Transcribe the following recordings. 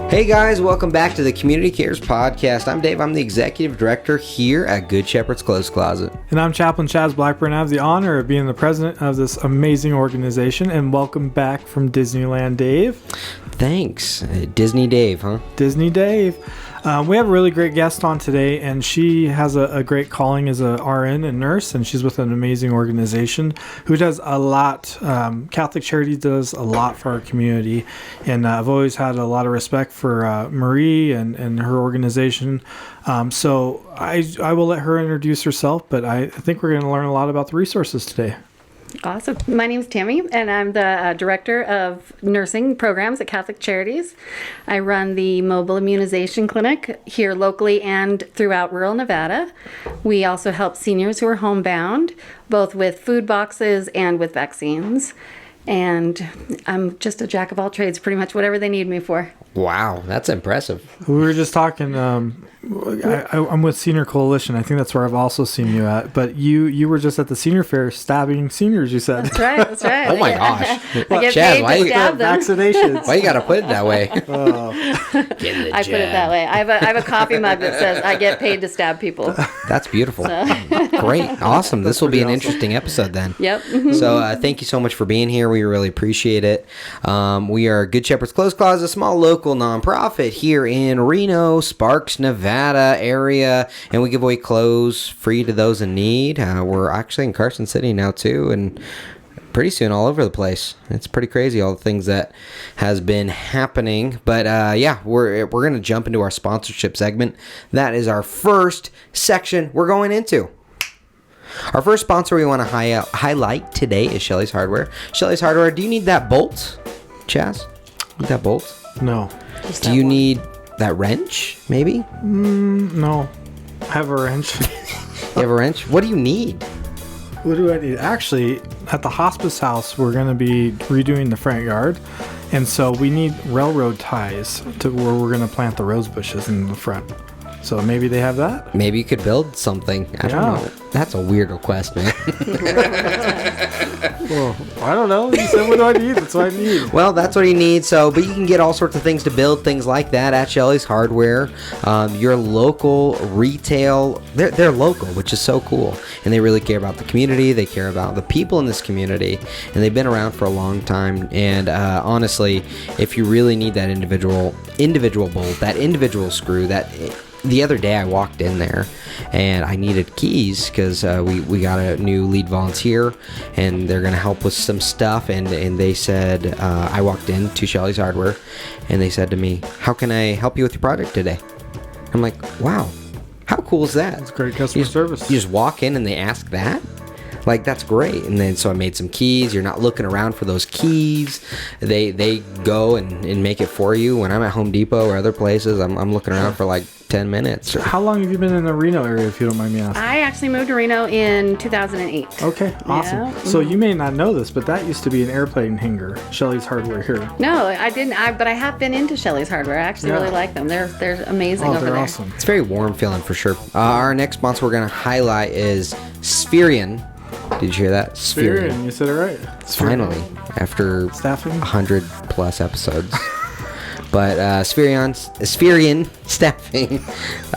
Hey guys, welcome back to the Community Cares Podcast. I'm Dave. I'm the Executive Director here at Good Shepherd's Clothes Closet. And I'm Chaplain Chaz Blackburn. I have the honor of being the president of this amazing organization. And welcome back from Disneyland, Dave. Thanks. Disney Dave, huh? Disney Dave. We have a really great guest on today, and she has a great calling as a RN and nurse, and she's with an amazing organization who does a lot. Catholic Charities does a lot for our community, and I've always had a lot of respect for Marie and her organization. So I will let her introduce herself, but I think we're going to learn a lot about the resources today. Awesome. My name's Tammy, and I'm the Director of Nursing Programs at Catholic Charities. I run the mobile immunization clinic here locally and throughout rural Nevada. We also help seniors who are homebound, both with food boxes and with vaccines. And I'm just a jack of all trades, pretty much whatever they need me for. Wow, that's impressive. We were just talking. I'm with Senior Coalition. I think that's where I've also seen you at. But you were just at the senior fair stabbing seniors, you said. That's right. That's right. Oh my gosh. I get Chaz, paid to stab them. Vaccinations. Why you gotta put it that way? I put it that way. I have a coffee mug that says I get paid to stab people. That's beautiful. Great. Awesome. This will be an interesting episode then. Yep. So thank you so much for being here. We really appreciate it. We are Good Shepherd's Clothes Closet, a small local nonprofit here in Reno, Sparks, Nevada area, and we give away clothes free to those in need. We're actually in Carson City now too, and pretty soon all over the place. It's pretty crazy all the things that has been happening. But yeah, we're gonna jump into our sponsorship segment. That is our first section we're going into. Our first sponsor we want to highlight today is Shelley's Hardware. Shelley's Hardware, do you need that bolt, Chaz? Need that bolt? No. Do you need that wrench, maybe? No. I have a wrench. You have a wrench? What do you need? What do I need? Actually, at the hospice house, we're going to be redoing the front yard. And so we need railroad ties to where we're going to plant the rose bushes in the front. So maybe they have that? Maybe you could build something. I don't know. That's a weird request, man. Well, I don't know. You said, what do I need? That's what I need. Well, that's what you need. So, but you can get all sorts of things to build things like that at Shelley's Hardware. Your local retail, they're local, which is so cool. And they really care about the community. They care about the people in this community. And they've been around for a long time. And honestly, if you really need that individual bolt, that individual screw, the other day I walked in there and I needed keys because we got a new lead volunteer and they're going to help with some stuff. And they said, I walked into Shelley's Hardware and they said to me, how can I help you with your project today? I'm like, wow, how cool is that? It's great customer service. You just walk in and they ask that? Like, that's great. And then so I made some keys. You're not looking around for those keys. They go and make it for you. When I'm at Home Depot or other places, I'm looking around for like 10 minutes. How long have you been in the Reno area, if you don't mind me asking? I actually moved to Reno in 2008. Okay, awesome. Yeah. So you may not know this, but that used to be an airplane hangar, Shelley's Hardware here. No, I didn't. But I have been into Shelley's Hardware. I actually really like them. They're amazing over they're there. awesome. It's very warm feeling for sure. Our next sponsor we're going to highlight is Spherion. Did you hear that? Spherion, you said it right. Finally, after Staffing? 100 plus episodes. But Spherion Staffing.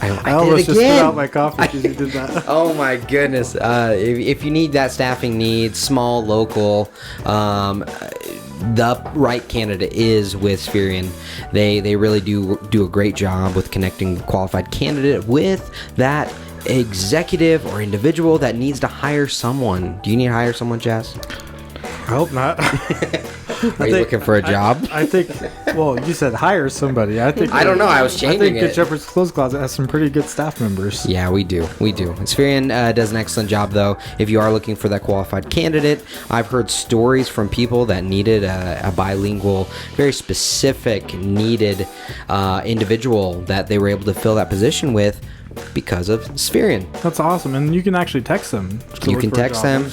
I almost did it just again. put out my coffee because you did that. Oh my goodness. If you need that staffing need, small, local, the right candidate is with Spherion. They really do a great job with connecting the qualified candidate with that executive or individual that needs to hire someone. Do you need to hire someone, Jazz? I hope not. Are you looking for a job? I think, well, you said hire somebody. I don't know. I was changing I think it. Good Shepherd's Clothes Closet has some pretty good staff members. Yeah, we do. Spherion does an excellent job, though. If you are looking for that qualified candidate, I've heard stories from people that needed a bilingual, very specific, needed individual that they were able to fill that position with because of Spherion. That's awesome, and you can actually text them. You can text them,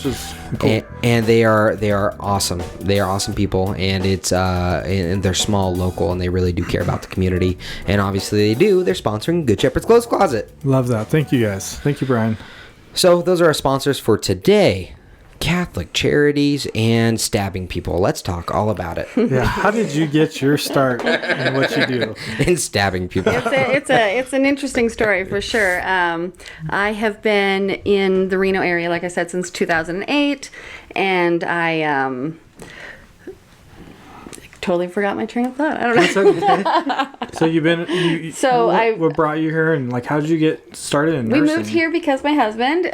cool. and they are awesome. They are awesome people, and it's and they're small, local, and they really do care about the community. And obviously, they do. They're sponsoring Good Shepherd's Clothes Closet. Love that. Thank you, guys. Thank you, Brian. So those are our sponsors for today. Catholic Charities and stabbing people. Let's talk all about it. Yeah. How did you get your start in what you do? In stabbing people. It's an interesting story for sure. I have been in the Reno area, like I said, since 2008, and I totally forgot my train of thought. I don't know. That's okay. So you've been. What brought you here, and like, how did you get started in nursing? We moved here because my husband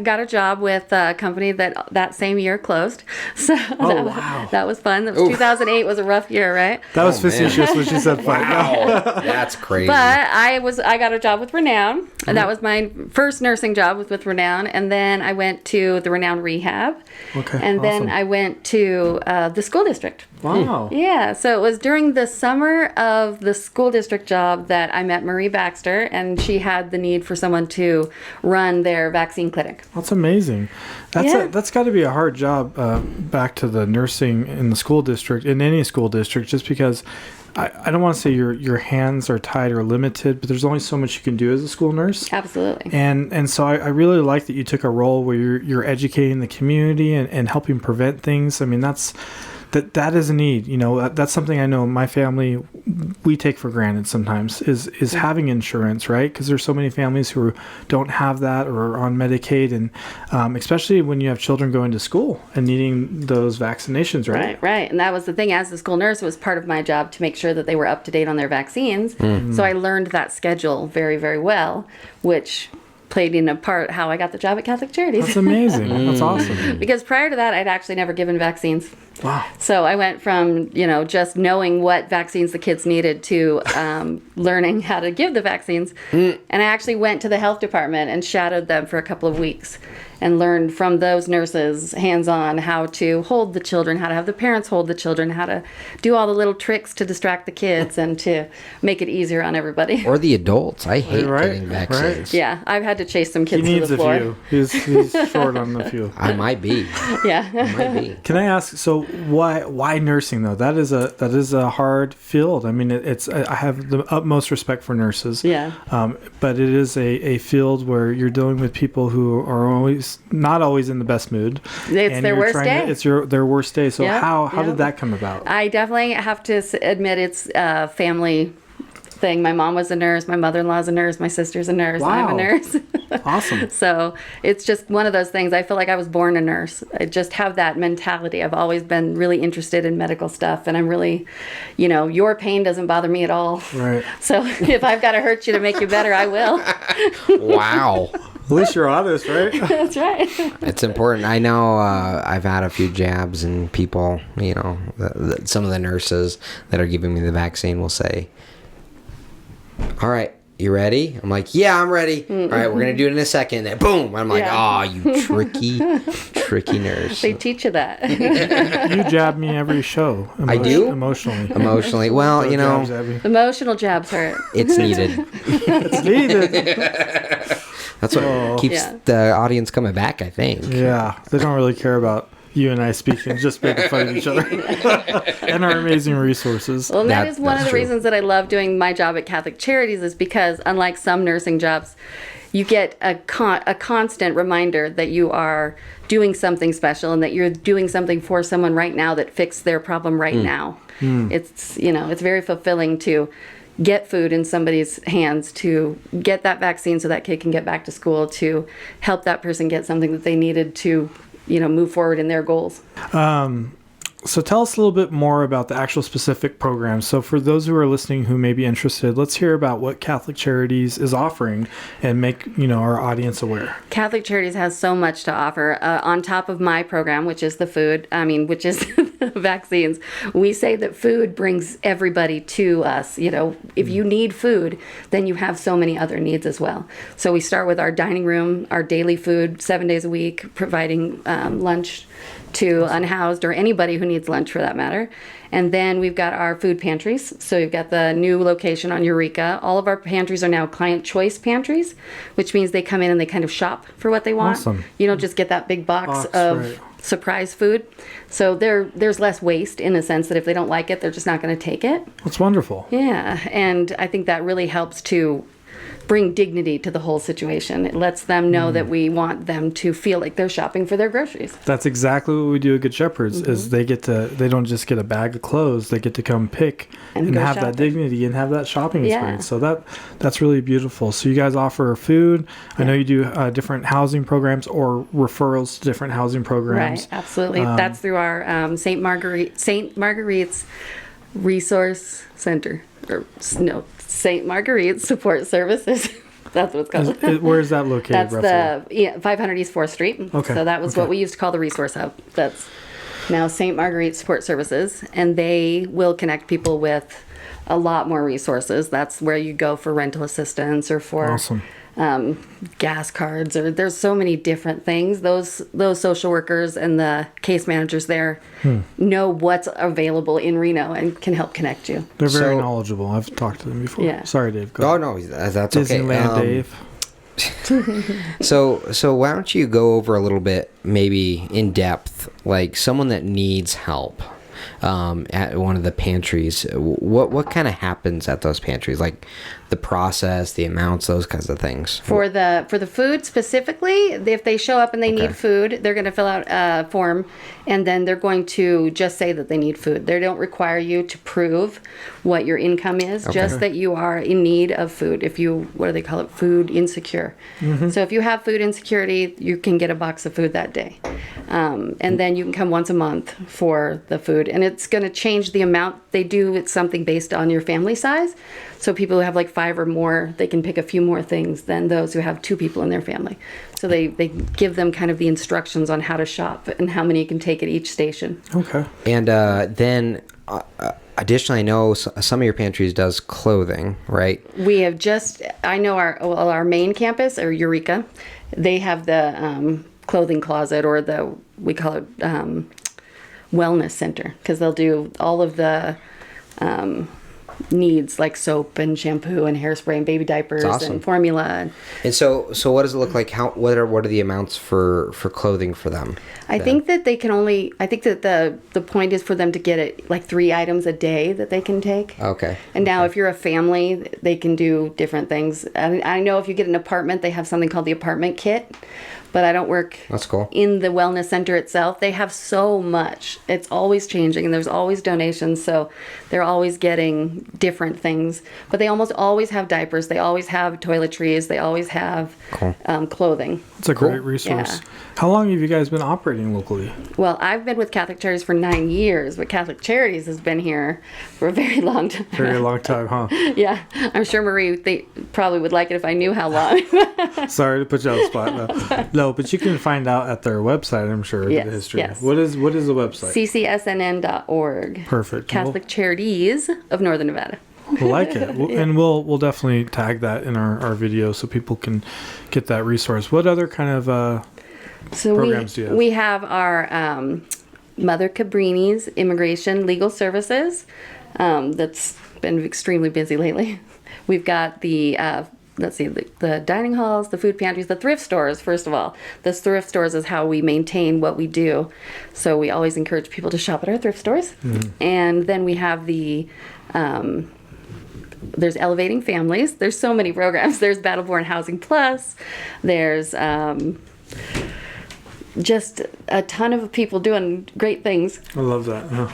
got a job with a company that same year closed. So that was fun. That was 2008 was a rough year, right? That was facetious when she said fun. Wow, that's crazy. But I got a job with Renown, and that was my first nursing job with Renown. And then I went to the Renown rehab. Okay. And then awesome. I went to the school district. Wow. Yeah, so it was during the summer of the school district job that I met Marie Baxter, and she had the need for someone to run their vaccine clinic. That's amazing. That's got to be a hard job. Back to the nursing in the school district, in any school district, just because I don't want to say your hands are tied or limited, but there's only so much you can do as a school nurse. Absolutely. And so I really like that you took a role where you're educating the community and helping prevent things. I mean, that is a need. You know, that's something I know my family, we take for granted sometimes is having insurance, right? Because there's so many families who don't have that or are on Medicaid, and especially when you have children going to school and needing those vaccinations, right? Right. And that was the thing. As the school nurse, it was part of my job to make sure that they were up to date on their vaccines. Mm-hmm. So I learned that schedule very, very well, which played in a part how I got the job at Catholic Charities. That's amazing. That's awesome. Because prior to that, I'd actually never given vaccines. Wow. So I went from, just knowing what vaccines the kids needed to learning how to give the vaccines. And I actually went to the health department and shadowed them for a couple of weeks and learned from those nurses hands-on how to hold the children, how to have the parents hold the children, how to do all the little tricks to distract the kids and to make it easier on everybody. Or the adults. I hate getting vaccines. Right. Yeah, I've had to chase some kids to the floor. He needs a few. He's short on a few. I might be. Yeah. I might be. Can I ask, so why nursing though? That is a hard field. I mean, I have the utmost respect for nurses. Yeah. But it is a field where you're dealing with people who are not always in the best mood. It's their worst day. It's their worst day. So Yep. how did that come about? I definitely have to admit it's a family thing. My mom was a nurse. My mother-in-law is a nurse. My sister's a nurse. Wow. I'm a nurse. Awesome. So it's just one of those things. I feel like I was born a nurse. I just have that mentality. I've always been really interested in medical stuff, and I'm really, your pain doesn't bother me at all. Right. So if I've got to hurt you to make you better, I will. Wow. At least you're honest, right? That's right. It's important. I know I've had a few jabs, and people, some of the nurses that are giving me the vaccine will say, "All right, you ready?" I'm like, "Yeah, I'm ready." Mm-mm. "All right, we're going to do it in a second." And boom. I'm like, "Oh, you tricky nurse." They teach you that. You jab me every show. I do? Emotionally. Emotionally. Well, Emotional jabs hurt. It's needed. It's needed. That's what keeps the audience coming back, I think. Yeah. They don't really care about you and I speaking, just making fun of each other and our amazing resources. Well, that is one of the true. reasons that I love doing my job at Catholic Charities is because unlike some nursing jobs, you get a constant reminder that you are doing something special and that you're doing something for someone right now that fixed their problem right now. It's, it's very fulfilling to get food in somebody's hands, to get that vaccine so that kid can get back to school, to help that person get something that they needed to, move forward in their goals. So tell us a little bit more about the actual specific programs. So for those who are listening who may be interested, let's hear about what Catholic Charities is offering and make, our audience aware. Catholic Charities has so much to offer. On top of my program, which is which is vaccines, we say that food brings everybody to us. If you need food, then you have so many other needs as well. So we start with our dining room, our daily food, 7 days a week, providing lunch to unhoused or anybody who needs lunch for that matter. And then we've got our food pantries. So we've got the new location on Eureka. All of our pantries are now client choice pantries, which means they come in and they kind of shop for what they want. Awesome. You don't just get that big box of surprise food. So there's less waste in the sense that if they don't like it, they're just not going to take it. That's wonderful. Yeah. And I think that really helps to bring dignity to the whole situation. It lets them know that we want them to feel like they're shopping for their groceries. That's exactly what we do at Good Shepherds. Is they don't just get a bag of clothes, they get to come pick and go have shopping. that dignity and have that shopping Yeah. experience. So that's really beautiful. So you guys offer food. I know you do different housing programs or referrals to different housing programs. Right, absolutely. That's through our St. Marguerite's Resource Center. St. Marguerite's Support Services. That's what it's called. Where is that located? That's roughly? the 500 East 4th Street. Okay, So that was what we used to call the Resource Hub. That's now St. Marguerite Support Services, and they will connect people with a lot more resources. That's where you go for rental assistance or for Awesome. gas cards, or there's so many different things. Those social workers and the case managers there know what's available in Reno and can help connect you. They're very So- knowledgeable. I've talked to them before. Yeah. Sorry, Dave. Go Oh ahead. no, that's okay. Disneyland Dave. So why don't you go over a little bit, maybe in depth, like someone that needs help at one of the pantries. What kind of happens at those pantries? Like the process, the amounts, those kinds of things. For the food specifically, if they show up and they Okay. need food, they're going to fill out a form, and then they're going to just say that they need food. They don't require you to prove what your income is, just that you are in need of food. If you, what do they call it, food insecure. So if you have food insecurity, you can get a box of food that day. And then you can come once a month for the food. And it's going to change the amount they do. It's something based on your family size. So people who have like 5 or more, they can pick a few more things than those who have 2 people in their family. So they give them kind of the instructions on how to shop and how many you can take at each station. Okay. And then additionally, I know some of your pantries does clothing, right? We have I know our main campus, or Eureka, they have the clothing closet, or we call it wellness center, because they'll do all of the needs like soap and shampoo and hairspray and baby diapers awesome. and formula. And so what does it look like? What are the amounts for clothing for them? I think that they can only, I think that the point is for them to get it like 3 items a day that they can take. Okay. And now if you're a family, they can do different things. I know if you get an apartment, they have something called the apartment kit, but I don't work That's cool. in the wellness center itself. They have so much. It's always changing, and there's always donations, so they're always getting different things. But they almost always have diapers. They always have toiletries. They always have clothing. It's a great resource. Yeah. How long have you guys been operating locally? Well, I've been with Catholic Charities for 9 years, but Catholic Charities has been here for a very long time. Very long time, huh? Yeah, I'm sure Marie, they probably would like it if I knew how long. Sorry to put you on the spot. No, but you can find out at their website, I'm sure, Yes, the history. yes. What is the website? ccsnn.org. Perfect. Catholic Charities of Northern Nevada. We'll like it. And we'll definitely tag that in our video so people can get that resource. What other kind of So programs do you have? we have our Mother Cabrini's Immigration Legal Services. That's been extremely busy lately. We've got the the dining halls, the food pantries, the thrift stores. First of all, the thrift stores is how we maintain what we do. So we always encourage people to shop at our thrift stores. And then we have the there's Elevating Families. There's so many programs. There's Battleborn Housing Plus. There's just a ton of people doing great things. I love that. Yeah.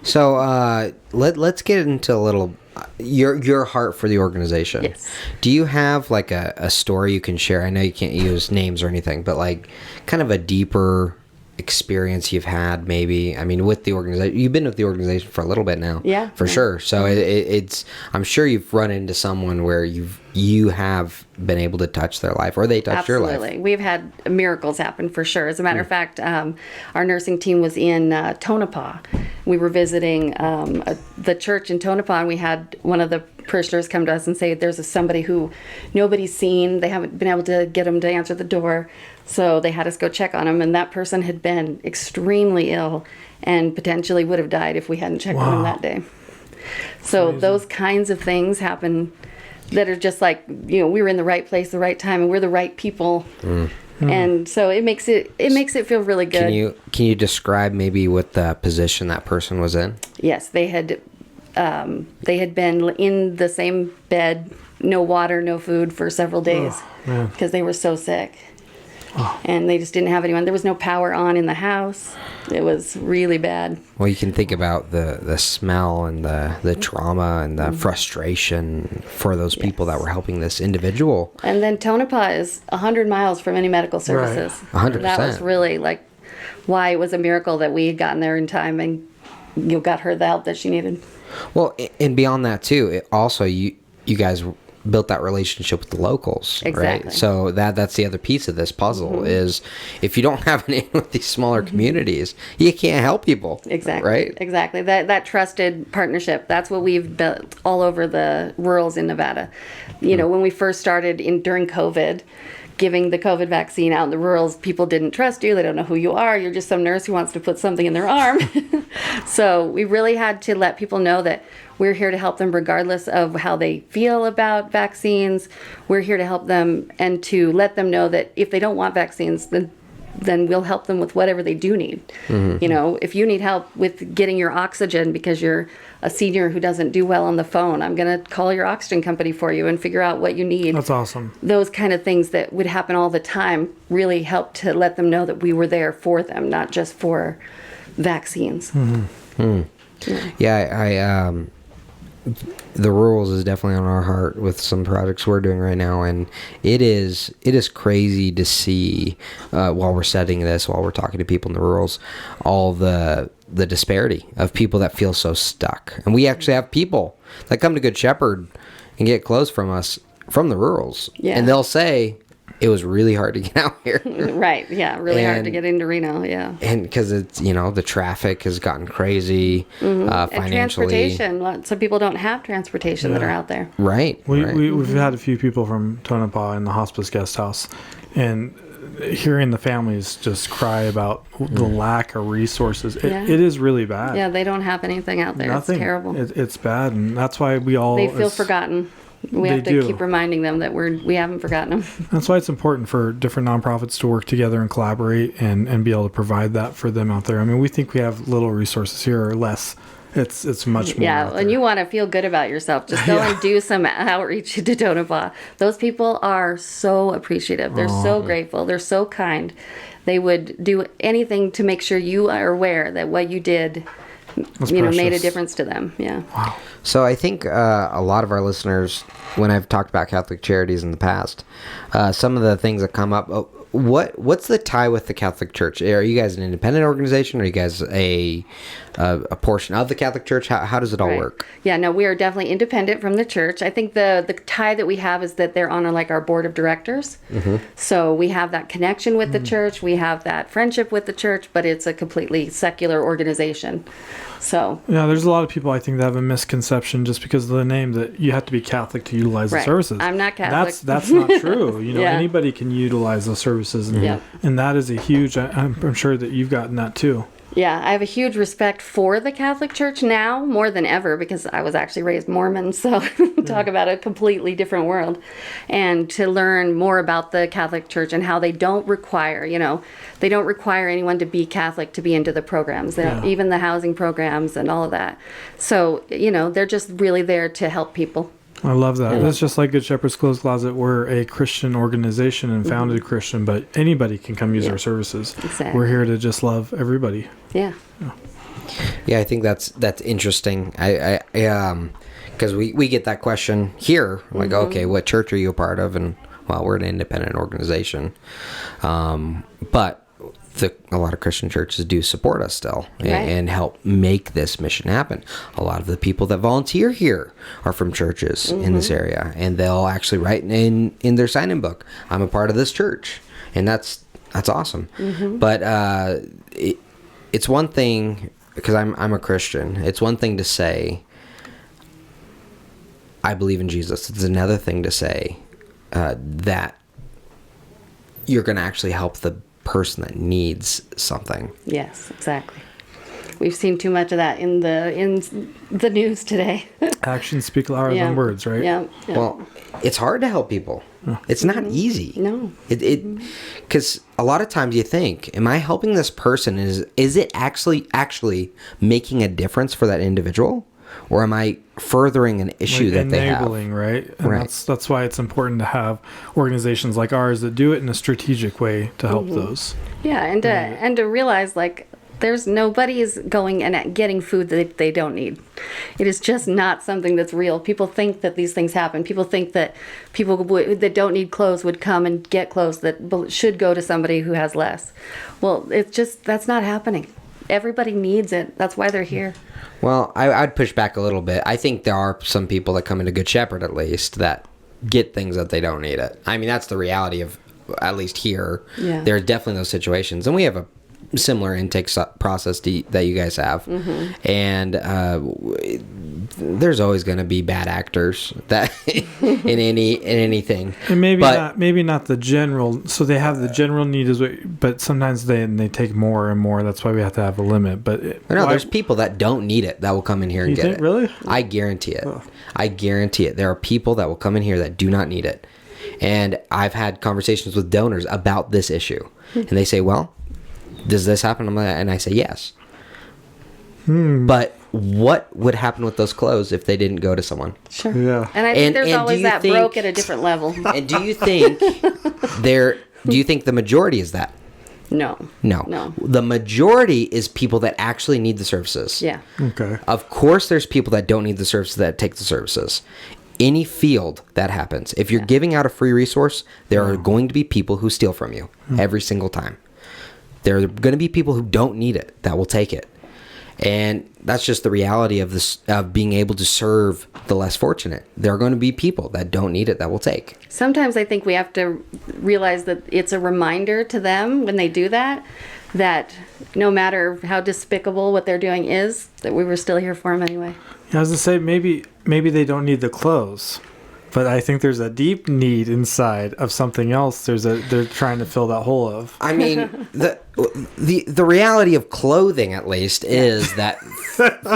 So let's get into a little your heart for the organization. Yes. Do you have like a story you can share? I know you can't use names or anything, but like kind of a deeper experience you've had, maybe. I mean, with the organization, you've been with the organization for a little bit now. Yeah. For sure. So it's I'm sure you've run into someone where you have been able to touch their life, or they touched your life. Absolutely. We've had miracles happen for sure. As a matter of fact, our nursing team was in Tonopah. We were visiting the church in Tonopah, and we had one of the parishioners come to us and say there's somebody who nobody's seen. They haven't been able to get them to answer the door. So they had us go check on him, and that person had been extremely ill and potentially would have died if we hadn't checked on him that day. So those kinds of things happen that are just like, we were in the right place, the right time, and we're the right people. And so it makes it feel really good. Can you describe maybe what the position that person was in? Yes, they had been in the same bed no water, no food for several days man. because they were so sick. And they just didn't have anyone. There was no power on in the house. It was really bad. Well, you can think about the smell and the trauma and the frustration for those people that were helping this individual. And then Tonopah is 100 miles from any medical services. 100%. That was really like why it was a miracle that we had gotten there in time and got her the help that she needed. Well, and beyond that too, you guys built that relationship with the locals, Exactly. right? So that's the other piece of this puzzle is if you don't have an in with these smaller communities, you can't help people. Exactly. Right? Exactly. That trusted partnership, that's what we've built all over the rurals in Nevada. You know, when we first started during COVID, giving the COVID vaccine out in the rurals, people didn't trust you. They don't know who you are. You're just some nurse who wants to put something in their arm. So we really had to let people know that we're here to help them regardless of how they feel about vaccines. We're here to help them and to let them know that if they don't want vaccines, then we'll help them with whatever they do need. You know, if you need help with getting your oxygen because you're a senior who doesn't do well on the phone, I'm going to call your oxygen company for you and figure out what you need. That's awesome. Those kind of things that would happen all the time really helped to let them know that we were there for them, not just for vaccines. Yeah, the rurals is definitely on our heart with some projects we're doing right now, and it is crazy to see while we're studying this, while we're talking to people in the rurals, all the disparity of people that feel so stuck. And we actually have people that come to Good Shepherd and get clothes from us from the rurals, and they'll say it was really hard to get out here. Right, yeah, really hard to get into Reno, yeah. And because it's, the traffic has gotten crazy financially. And transportation, some people don't have transportation that are out there. Right. We've had a few people from Tonopah in the hospice guest house, and hearing the families just cry about the lack of resources, it is really bad. Yeah, they don't have anything out there. Nothing. It's terrible. It's bad, and that's why they feel forgotten. We have to keep reminding them that we haven't forgotten them. That's why it's important for different nonprofits to work together and collaborate and be able to provide that for them out there. I mean, we think we have little resources here or less. It's much more. Yeah, and you want to feel good about yourself. Just go and do some outreach to Tonopah. Those people are so appreciative. They're so grateful. They're so kind. They would do anything to make sure you are aware that what you did made a difference to them. Yeah. Wow. So I think a lot of our listeners, when I've talked about Catholic Charities in the past, some of the things that come up, what's the tie with the Catholic Church? Are you guys an independent organization? Are you guys a portion of the Catholic Church? How does it all work? Yeah, no, we are definitely independent from the church. I think the tie that we have is that they're on our board of directors. So we have that connection with the church. We have that friendship with the church, but it's a completely secular organization. So yeah, there's a lot of people I think that have a misconception just because of the name that you have to be Catholic to utilize the services. I'm not Catholic. That's not true. Anybody can utilize those services, and that is a huge. I'm sure that you've gotten that too. Yeah, I have a huge respect for the Catholic Church now, more than ever, because I was actually raised Mormon, so talk about a completely different world. And to learn more about the Catholic Church and how they don't require, they don't require anyone to be Catholic to be into the programs, even the housing programs and all of that. So, they're just really there to help people. I love that. It's just like Good Shepherd's Clothes Closet. We're a Christian organization and founded Christian, but anybody can come use our services. Exactly. We're here to just love everybody. Yeah. Yeah, I think that's interesting. I because we get that question here. Like, okay, what church are you a part of? And well, we're an independent organization, but a lot of Christian churches do support us still and help make this mission happen. A lot of the people that volunteer here are from churches in this area, and they'll actually write in their sign-in book, "I'm a part of this church," and that's awesome. But it's one thing, because I'm a Christian. It's one thing to say, "I believe in Jesus." It's another thing to say that you're going to actually help the person that needs something. Yes, exactly. We've seen too much of that in the news today. Actions speak louder than words, right? Yeah. Well, it's hard to help people. It's not easy. No. Because a lot of times you think, am I helping this person? Is it actually making a difference for that individual? or am I furthering an issue Like that they have? enabling, right? And Right. that's why it's important to have organizations like ours that do it in a strategic way to help those. Yeah, and to realize like there's nobody's going and getting food that they don't need. It is just not something that's real. People think that these things happen. People think that people that don't need clothes would come and get clothes that should go to somebody who has less. Well, it's just that's not happening. Everybody needs it. That's why they're here. Well, I'd push back a little bit. I think there are some people that come into Good Shepherd, at least, that get things that they don't need it. I mean, that's the reality of, at least here. Yeah. There are definitely those situations. And we have a similar intake process that you guys have. And there's always going to be bad actors that in anything. And maybe not the general. So they have the general need, but sometimes they take more and more. That's why we have to have a limit. But there's people that don't need it that will come in here and You get think, it. really? I guarantee it. I guarantee it. There are people that will come in here that do not need it. And I've had conversations with donors about this issue. And they say, well, does this happen? And I say, yes. But what would happen with those clothes if they didn't go to someone? Sure. Yeah. And I think there's and always do you that think- broke at a different level. And do you think do you think the majority is that? No. No. The majority is people that actually need the services. Yeah. Okay. Of course, there's people that don't need the services that take the services. Any field that happens. If you're giving out a free resource, there are going to be people who steal from you every single time. There are going to be people who don't need it that will take it. And that's just the reality of this, of being able to serve the less fortunate. There are going to be people that don't need it that will take. Sometimes I think we have to realize that it's a reminder to them when they do that, that no matter how despicable what they're doing is, that we were still here for them anyway. Yeah, I was gonna say maybe they don't need the clothes, but I think there's a deep need inside of something else. They're trying to fill that hole of. I mean, the reality of clothing, at least, is that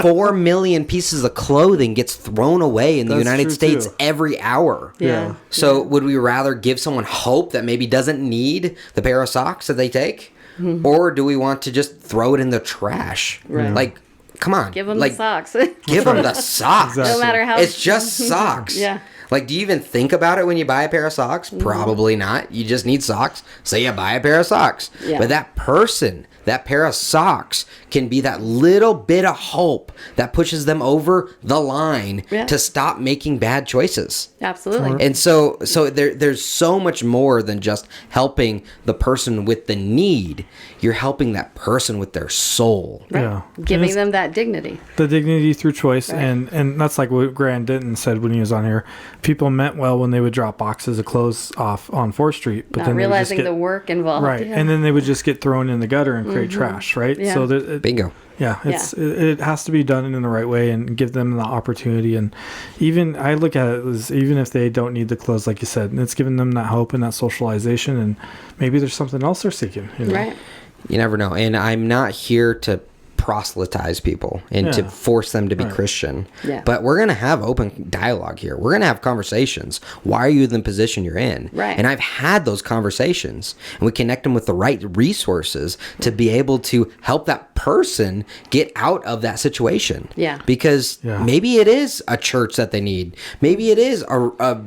4 million pieces of clothing gets thrown away in the That's United true, States too. every hour. Yeah. So would we rather give someone hope that maybe doesn't need the pair of socks that they take? Or do we want to just throw it in the trash? Right. Like, come on. Give them like, the socks. Give them the socks. Exactly. No matter how... It's just socks. Yeah. Like, do you even think about it when you buy a pair of socks? Probably not. You just need socks, so you buy a pair of socks. Yeah. But that person, that pair of socks, can be that little bit of hope that pushes them over the line to stop making bad choices. Absolutely. And so there's so much more than just helping the person with the need. You're helping that person with their soul. Right. Yeah. Giving And them that dignity. the dignity through choice, Right. and that's like what Grant Denton said when he was on here. People meant well when they would drop boxes of clothes off on 4th Street, but Not then realizing they would the just work involved. right, Yeah. and then they would just get thrown in the gutter and create trash, right? Yeah. So Bingo. yeah, it has to be done in the right way and give them the opportunity. And even I look at it as even if they don't need the clothes, like you said, it's giving them that hope and that socialization, and maybe there's something else they're seeking. You know? Right. You never know. And I'm not here to proselytize people and to Yeah. force them to be Right. Christian. Yeah. But we're going to have open dialogue here. We're going to have conversations. Why are you in the position you're in? Right. And I've had those conversations, and we connect them with the right resources to be able to help that person get out of that situation. Yeah. Because Yeah. maybe it is a church that they need. Maybe it is a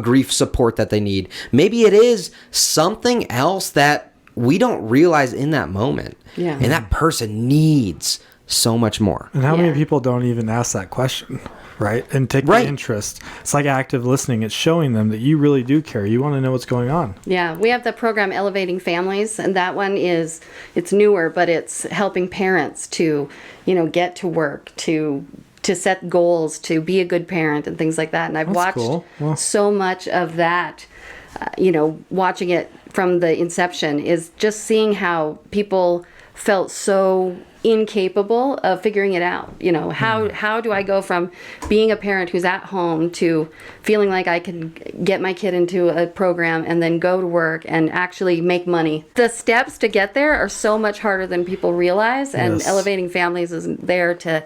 grief support that they need. Maybe it is something else that we don't realize in that moment. Yeah. And that person needs so much more. And how many Yeah. people don't even ask that question, right? And take Right. the interest. It's like active listening. It's showing them that you really do care. You want to know what's going on. Yeah, we have the program Elevating Families, and that one it's newer, but it's helping parents to, get to work, to set goals, to be a good parent and things like that. And I've That's watched cool. Well- so much of that, watching it from the inception is just seeing how people felt so incapable of figuring it out. How do I go from being a parent who's at home to feeling like I can get my kid into a program and then go to work and actually make money? The steps to get there are so much harder than people realize, and Yes. Elevating Families is there to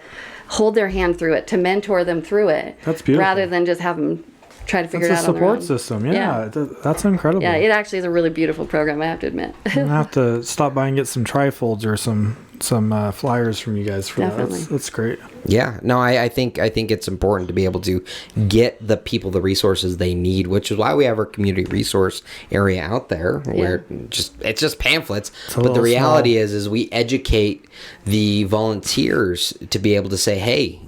hold their hand through it, to mentor them through it. That's beautiful. Rather than just have them try to figure It's a it out on their support own. system. Yeah. That's incredible. Yeah, it actually is a really beautiful program, I have to admit. I'm gonna have to stop by and get some trifolds or some some flyers from you guys for Definitely. that. That's great. Yeah, no, I think it's important to be able to get the people the resources they need, which is why we have our community resource area out there, where it's just pamphlets. But the reality is we educate the volunteers to be able to say, hey,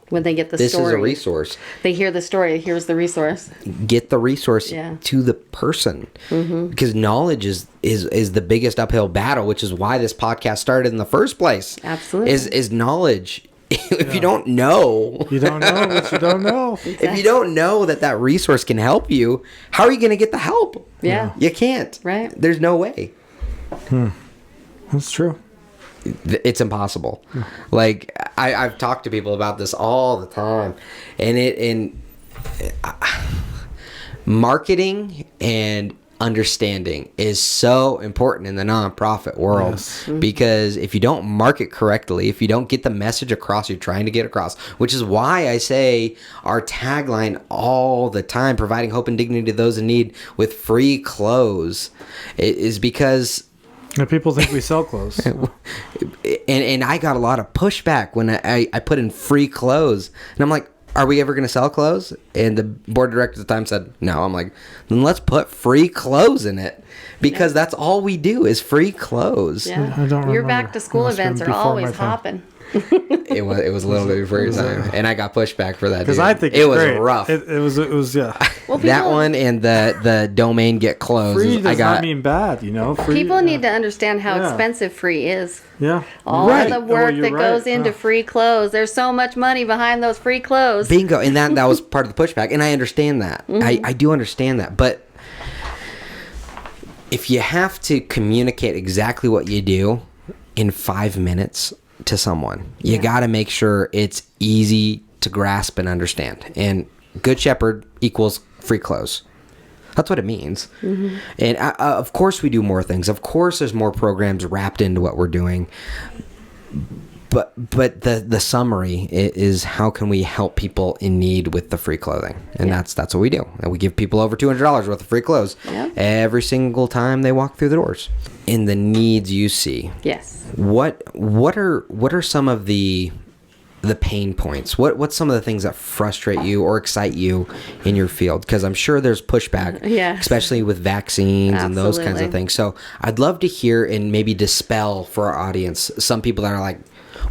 when they get the this story, is a resource. They hear the story. Here's the resource. Get the resource to the person, because knowledge is the biggest uphill battle, which is why this podcast started in the first place. Absolutely, is knowledge. If you don't know, you don't know what you don't know. Exactly. If you don't know that resource can help you, how are you going to get the help? Yeah. You can't. Right. There's no way. That's true. It's impossible. Like I've talked to people about this all the time, and marketing and understanding is so important in the nonprofit world, because if you don't market correctly, if you don't get the message across you're trying to get across, which is why I say our tagline all the time, providing hope and dignity to those in need with free clothes, is because people think we sell clothes. and I got a lot of pushback when I put in free clothes, and I'm like, are we ever going to sell clothes? And the board of directors at the time said no. I'm like, then let's put free clothes in it, because that's all we do is free clothes. Yeah. I don't Your remember. back to school Must have events been are before my always time. hopping. It was a little bit before your time, and I got pushback for that. Because dude. I think it was great. rough. It was yeah. Well, That one and the domain get closed. Free does I got not mean bad, Free, people need to understand how Yeah. expensive free is. Yeah. All Right. of the work you're that goes into Yeah. free clothes. There's so much money behind those free clothes. bingo, and that was part of the pushback, and I understand that. I do understand that, but if you have to communicate exactly what you do in 5 minutes to someone, you got to make sure it's easy to grasp and understand. And Good Shepherd equals free clothes. That's what it means. And of course we do more things. Of course there's more programs wrapped into what we're doing. But the summary is, how can we help people in need with the free clothing? And that's what we do. And we give people over $200 worth of free clothes every single time they walk through the doors. In the needs you see, Yes. what are some of the pain points? What's some of the things that frustrate you or excite you in your field? Because I'm sure there's pushback, especially with vaccines and those kinds of things. So I'd love to hear and maybe dispel for our audience some people that are like,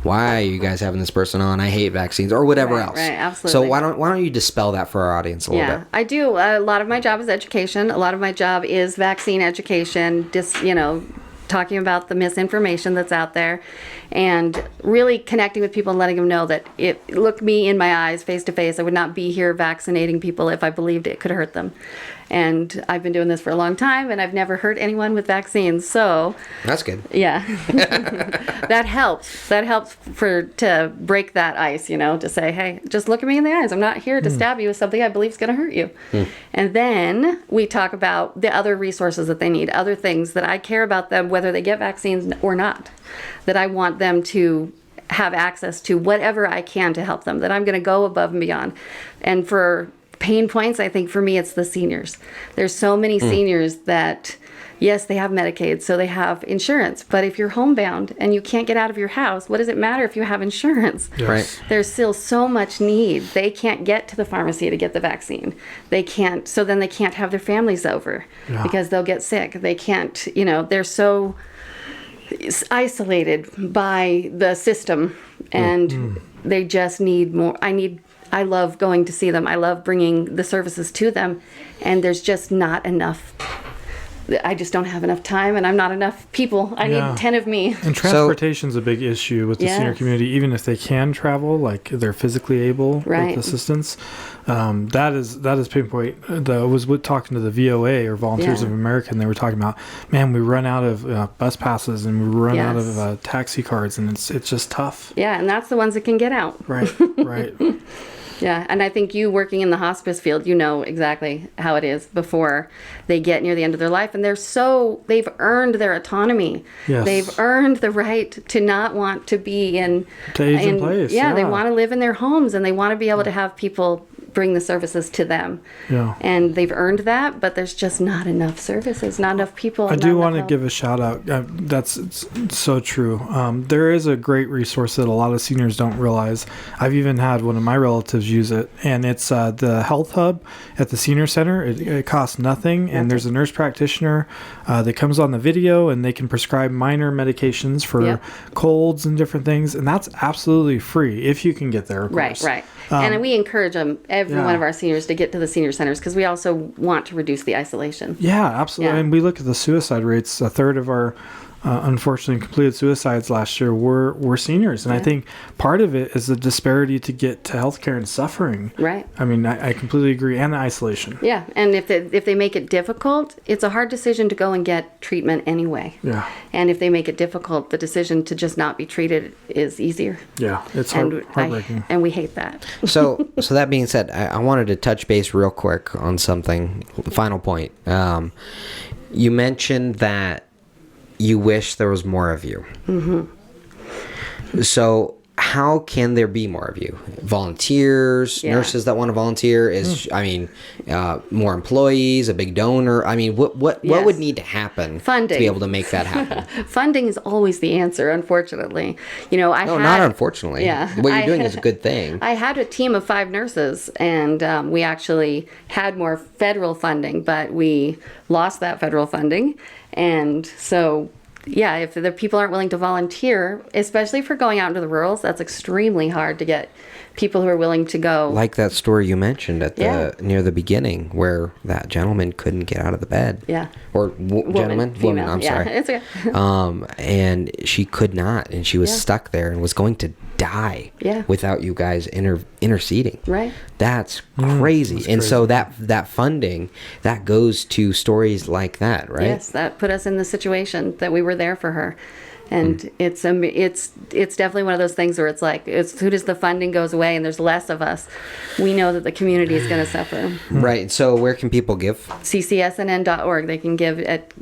why are you guys having this person on? I hate vaccines, or whatever else. Right, absolutely. So why don't you dispel that for our audience a little bit? I do. A lot of my job is education. A lot of my job is vaccine education, talking about the misinformation that's out there, and really connecting with people and letting them know that look me in my eyes face to face, I would not be here vaccinating people if I believed it could hurt them. And I've been doing this for a long time, and I've never hurt anyone with vaccines. So That's good. yeah, that helps. That helps to break that ice, to say, hey, just look at me in the eyes. I'm not here to stab you with something I believe is going to hurt you. And then we talk about the other resources that they need, other things that I care about them, whether they get vaccines or not, that I want them to have access to whatever I can to help them, that I'm going to go above and beyond. And for pain points, I think for me it's the seniors. There's so many seniors that, yes, they have Medicaid, so they have insurance, but if you're homebound and you can't get out of your house, what does it matter if you have insurance? Yes. Right. There's still so much need. They can't get to the pharmacy to get the vaccine. They can't, so then they can't have their families over because they'll get sick. They can't, they're so isolated by the system, and they just need more. I love going to see them. I love bringing the services to them, and there's just not enough. I just don't have enough time, and I'm not enough people. I need 10 of me. And transportation's a big issue with the senior community, even if they can travel, like they're physically able with assistance. That is pinpoint. I was talking to the VOA, or Volunteers of America, and they were talking about, man, we run out of bus passes, and we run out of taxi cards, and it's just tough. Yeah, and that's the ones that can get out. Right. Yeah, and I think you working in the hospice field, you know exactly how it is before they get near the end of their life, and they've earned their autonomy. Yes. They've earned the right to not want to be to age in place. Yeah, they want to live in their homes, and they want to be able to have people bring the services to them. Yeah. And they've earned that, but there's just not enough services, not enough people. I do want to give a shout out. It's so true. There is a great resource that a lot of seniors don't realize. I've even had one of my relatives use it, and it's the Health Hub at the Senior Center. It costs nothing, and there's a nurse practitioner that comes on the video, and they can prescribe minor medications for colds and different things, and that's absolutely free if you can get there, of course. Right. And we encourage them, every one of our seniors, to get to the senior centers because we also want to reduce the isolation. Yeah, absolutely. Yeah. And we look at the suicide rates. A third of our unfortunately completed suicides last year were seniors, and I think part of it is the disparity to get to healthcare and suffering. Right. I mean, I completely agree, and the isolation. Yeah, and if they make it difficult, it's a hard decision to go and get treatment anyway. Yeah. And if they make it difficult, the decision to just not be treated is easier. Yeah, it's And heartbreaking. and we hate that. So that being said, I wanted to touch base real quick on something. Final point. You mentioned that you wish there was more of you. Mm-hmm. So how can there be more of you? Volunteers, nurses that want to volunteer more employees, a big donor. I mean, what would need to happen Funding. to be able to make that happen? Funding is always the answer, unfortunately. Not unfortunately. Yeah. What you're doing is a good thing. I had a team of 5 nurses, and we actually had more federal funding, but we lost that federal funding. And so, if the people aren't willing to volunteer, especially for going out into the rurals, that's extremely hard to get people who are willing to go. Like that story you mentioned at near the beginning, where that gentleman couldn't get out of the bed. Yeah. Or woman. I'm sorry. It's okay. And she could not, and she was stuck there and was going to die. Yeah. Without you guys interceding. Right. That's crazy. And so that funding that goes to stories like that, right? Yes, that put us in the situation that we were there for her. And it's definitely one of those things where it's like, as soon as the funding goes away and there's less of us, we know that the community is going to suffer. Right. So where can people give? ccsnn.org. They can give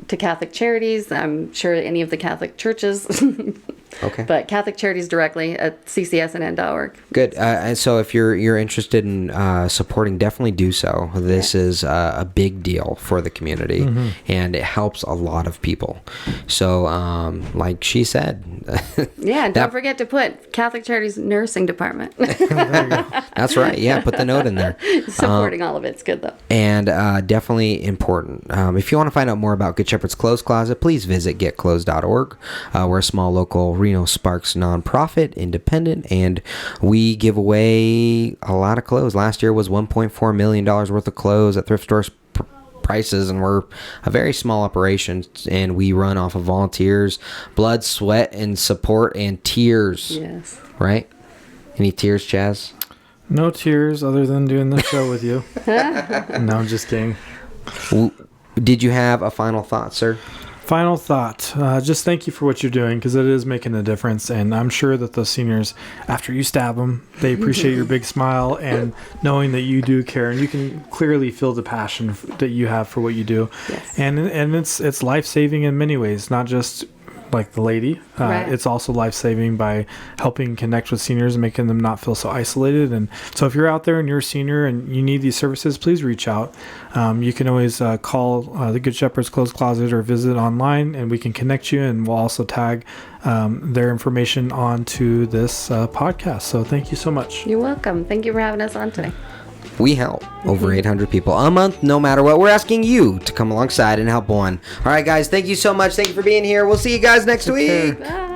to Catholic Charities. I'm sure any of the Catholic churches. Okay. But Catholic Charities directly at ccsnn.org. Good. And so if you're interested in supporting, definitely do so. This is a big deal for the community, and it helps a lot of people. So, like she said. Yeah, and don't forget to put Catholic Charities Nursing Department. That's right. Yeah, put the note in there. Supporting all of it's good, though. And definitely important. If you want to find out more about Good Shepherd's Clothes Closet, please visit getclothes.org. We're a small local Reno Sparks nonprofit, independent, and we give away a lot of clothes. Last year was $1.4 million worth of clothes at thrift stores prices, and we're a very small operation, and we run off of volunteers, blood, sweat, and support, and tears. Yes. Right? Any tears, Chaz? No tears other than doing the show with you. No, I'm just kidding. Did you have a final thought, sir? Final thought. Just thank you for what you're doing, because it is making a difference. And I'm sure that those seniors, after you stab them, they appreciate your big smile and knowing that you do care. And you can clearly feel the passion that you have for what you do. Yes. And it's life-saving in many ways, not just like the lady. Right. It's also life-saving by helping connect with seniors and making them not feel so isolated. And so if you're out there and you're a senior and you need these services, please reach out. You can always call the Good Shepherd's Clothes Closet or visit online, and we can connect you, and we'll also tag their information onto this podcast. So thank you so much. You're welcome. Thank you for having us on today. We help over 800 people a month, no matter what. We're asking you to come alongside and help one. All right, guys, thank you so much. Thank you for being here. We'll see you guys next week. Bye.